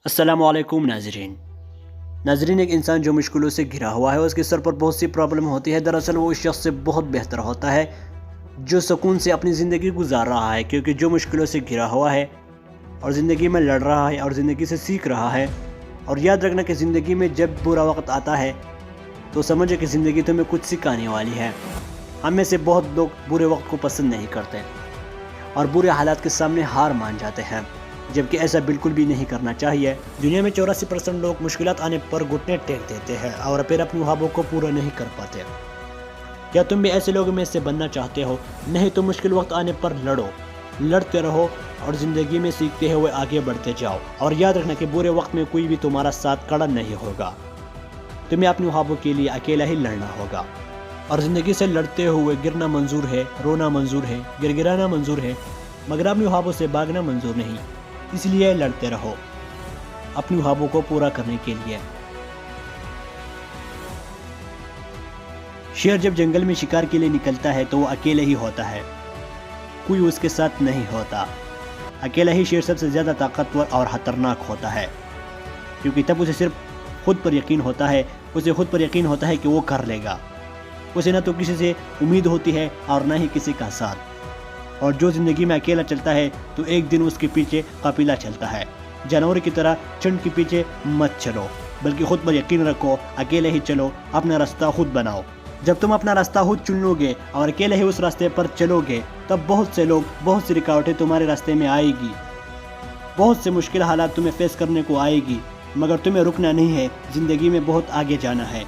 अस्सलामु अलैकुम नाजरीन एक इंसान जो मुश्किलों से घिरा हुआ है, उसके सर पर बहुत सी प्रॉब्लम होती है। दरअसल वो उस शख्स से बहुत बेहतर होता है जो सुकून से अपनी ज़िंदगी गुजार रहा है, क्योंकि जो मुश्किलों से घिरा हुआ है और ज़िंदगी में लड़ रहा है और ज़िंदगी से सीख रहा है। और याद रखना कि ज़िंदगी में जब बुरा वक्त आता है तो समझे कि ज़िंदगी तुम्हें कुछ सिखाने वाली है। हम में से बहुत लोग बुरे वक्त को पसंद नहीं करते और बुरे हालात के सामने हार मान जाते हैं, जबकि ऐसा बिल्कुल भी नहीं करना चाहिए। दुनिया में 84% लोग मुश्किलात आने पर घुटने टेक देते हैं और फिर अपनी ख्वाबों को पूरा नहीं कर पाते। क्या तुम भी ऐसे लोगों में से बनना चाहते हो? नहीं तो मुश्किल वक्त आने पर लड़ते रहो और ज़िंदगी में सीखते हुए आगे बढ़ते जाओ। और याद रखना कि बुरे वक्त में कोई भी तुम्हारा साथ खड़ा नहीं होगा, तुम्हें अपनी ख्वाबों के लिए अकेला ही लड़ना होगा। और ज़िंदगी से लड़ते हुए गिरना मंजूर है, रोना मंजूर है, गिड़गिड़ाना मंजूर है, मगर अपनी ख्वाबों से भागना मंजूर नहीं। इसलिए लड़ते रहो अपनी ख्वाबों को पूरा करने के लिए। शेर जब जंगल में शिकार के लिए निकलता है तो वो अकेले ही होता है, कोई उसके साथ नहीं होता। अकेला ही शेर सबसे ज़्यादा ताकतवर और खतरनाक होता है, क्योंकि तब उसे सिर्फ खुद पर यकीन होता है। उसे खुद पर यकीन होता है कि वो कर लेगा। उसे न तो किसी से उम्मीद होती है और न ही किसी का साथ। और जो ज़िंदगी में अकेला चलता है तो एक दिन उसके पीछे काफिला चलता है। जानवर की तरह चंड के पीछे मत चलो, बल्कि खुद पर यकीन रखो, अकेले ही चलो, अपना रास्ता खुद बनाओ। जब तुम अपना रास्ता खुद चुन लोगे और अकेले ही उस रास्ते पर चलोगे, तब बहुत से लोग, बहुत सी रुकावटें तुम्हारे रास्ते में आएगी, बहुत से मुश्किल हालात तुम्हें फेस करने को आएगी, मगर तुम्हें रुकना नहीं है। ज़िंदगी में बहुत आगे जाना है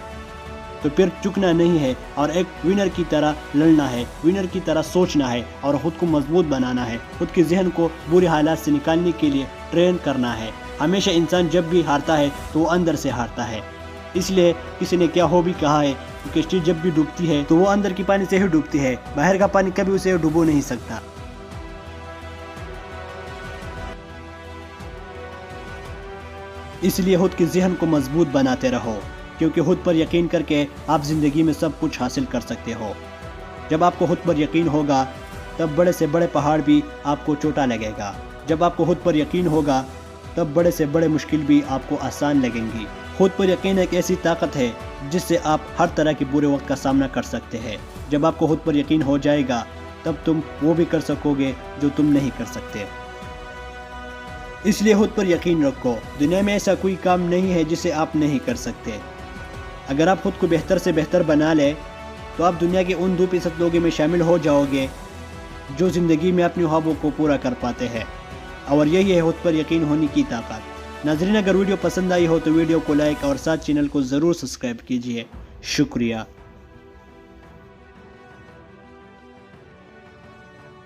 तो फिर चुकना नहीं है और एक विनर की तरह लड़ना है, विनर की तरह सोचना है और ख़ुद को मजबूत बनाना है। खुद के जहन को बुरे हालात से निकालने के लिए ट्रेन करना है। हमेशा इंसान जब भी हारता है तो वो अंदर से हारता है। इसलिए किसी ने क्या हो भी कहा है कि किश्ती जब भी डूबती है तो वो अंदर के पानी से ही डूबती है, बाहर का पानी कभी उसे डुबो नहीं सकता। इसलिए खुद के जहन को मजबूत बनाते रहो, क्योंकि खुद पर यकीन करके आप ज़िंदगी में सब कुछ हासिल कर सकते हो। जब आपको खुद पर यकीन होगा तब बड़े से बड़े पहाड़ भी आपको छोटा लगेगा। जब आपको खुद पर यकीन होगा तब बड़े से बड़े मुश्किल भी आपको आसान लगेंगी। खुद पर यकीन एक ऐसी ताकत है जिससे आप हर तरह के बुरे वक्त का सामना कर सकते हैं। जब आपको खुद पर यकीन हो जाएगा तब तुम वो भी कर सकोगे जो तुम नहीं कर सकते। इसलिए खुद पर यकीन रखो। दुनिया में ऐसा कोई काम नहीं है जिसे आप नहीं कर सकते। अगर आप खुद को बेहतर से बेहतर बना ले तो आप दुनिया के उन 2% लोगों में शामिल हो जाओगे जो ज़िंदगी में अपनी ख्वाबों को पूरा कर पाते हैं। और यही है खुद पर यकीन होने की ताकत। नाज़रीन, अगर वीडियो पसंद आई हो तो वीडियो को लाइक और साथ चैनल को ज़रूर सब्सक्राइब कीजिए। शुक्रिया।